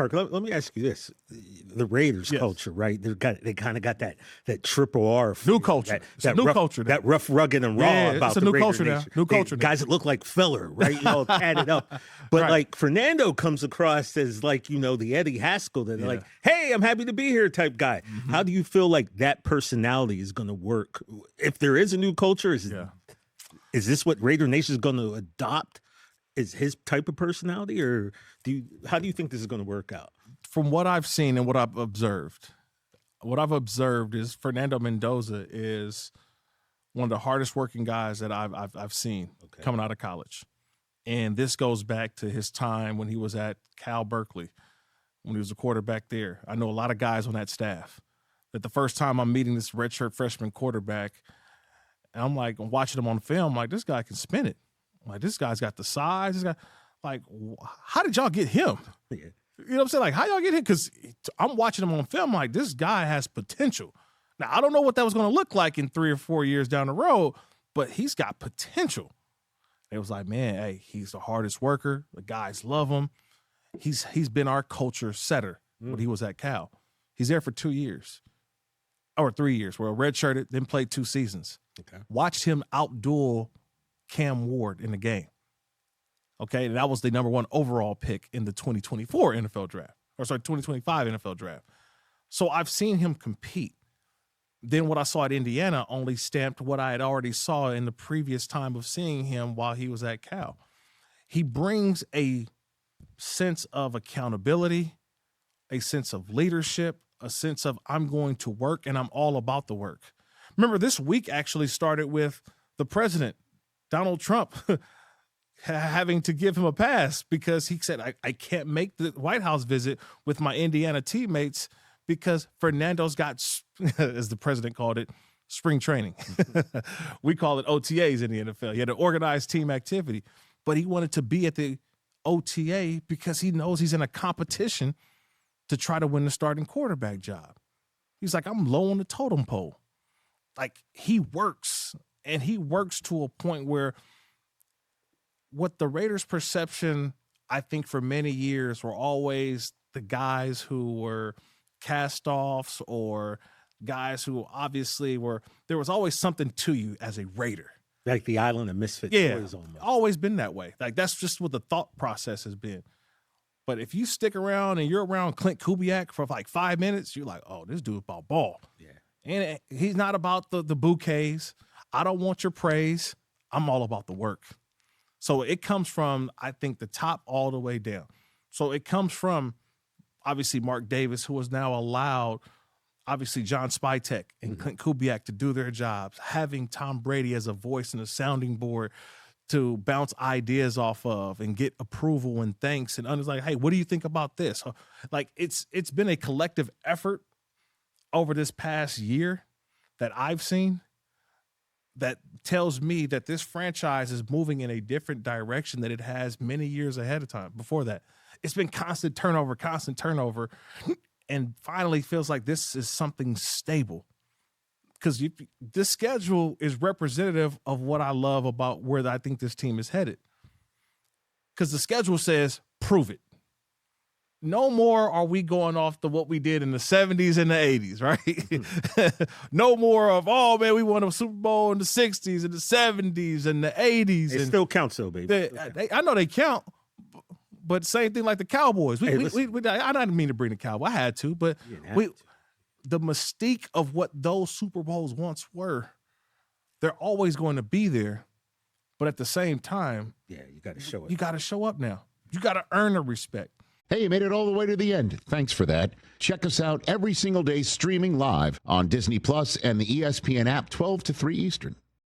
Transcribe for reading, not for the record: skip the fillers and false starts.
Kirk, let me ask you this: the Raiders culture, right? They kind of got that triple R new culture. That rough, rugged, and raw about it's a the new Raider culture Nation. now. New culture, guys that look like filler, right? Tatted up. But like Fernando comes across as like the Eddie Haskell that like, hey, I'm happy to be here type guy. Mm-hmm. How do you feel like that personality is going to work if there is a new culture? Is this what Raider Nation is going to adopt? Is his type of personality, or how do you think this is going to work out? From what I've seen and what I've observed is Fernando Mendoza is one of the hardest working guys that I've seen coming out of college. And this goes back to his time when he was at Cal Berkeley, when he was a quarterback there. I know a lot of guys on that staff that the first time I'm meeting this redshirt freshman quarterback, and I'm watching him on film, like, this guy can spin it. Like, this guy's got the size. This guy, like, how did y'all get him? Yeah. You know what I'm saying? Like, how y'all get him? Because I'm watching him on film, like, this guy has potential. Now, I don't know what that was going to look like in 3 or 4 years down the road, but he's got potential. It was like, man, hey, he's the hardest worker. The guys love him. He's been our culture setter when he was at Cal. He's there for 2 years or 3 years. Well, redshirted, then played 2 seasons. Okay. Watched him outduel Cam Ward in the game. Okay, and that was the number 1 overall pick in the 2024 NFL draft. 2025 NFL draft. So I've seen him compete. Then what I saw at Indiana only stamped what I had already saw in the previous time of seeing him while he was at Cal. He brings a sense of accountability, a sense of leadership, a sense of I'm going to work and I'm all about the work. Remember, this week actually started with the president, Donald Trump, having to give him a pass because he said, I can't make the White House visit with my Indiana teammates because Fernando's got, as the president called it, spring training. We call it OTAs in the NFL. He had an organized team activity, but he wanted to be at the OTA because he knows he's in a competition to try to win the starting quarterback job. He's like, I'm low on the totem pole. Like, he works, and he works to a point where what the Raiders' perception, I think for many years, were always the guys who were cast-offs or guys who obviously there was always something to you as a Raider. Like the island of misfit toys almost. Always been that way. Like, that's just what the thought process has been. But if you stick around and you're around Clint Kubiak for like 5 minutes, you're like, oh, this dude's about ball. Yeah. And he's not about the bouquets. I don't want your praise. I'm all about the work. So it comes from, I think, the top all the way down. So it comes from, obviously, Mark Davis, who has now allowed, obviously, John Spytek and Clint Kubiak to do their jobs, having Tom Brady as a voice and a sounding board to bounce ideas off of and get approval and thanks. And others like, hey, what do you think about this? Like, it's been a collective effort over this past year that I've seen that tells me that this franchise is moving in a different direction than it has many years ahead of time. Before that, it's been constant turnover, and finally feels like this is something stable. Because this schedule is representative of what I love about where I think this team is headed. Because the schedule says, prove it. No more are we going off what we did in the 70s and the 80s, right? No more of, oh, man, we won a Super Bowl in the 60s and the 70s and the 80s. It still counts, though, baby. I know they count, but same thing like the Cowboys. I didn't mean to bring the Cowboys. I had to, but the mystique of what those Super Bowls once were, they're always going to be there. But at the same time, you got to show it. You got to show up now. You got to earn the respect. Hey, you made it all the way to the end. Thanks for that. Check us out every single day streaming live on Disney Plus and the ESPN app 12 to 3 Eastern.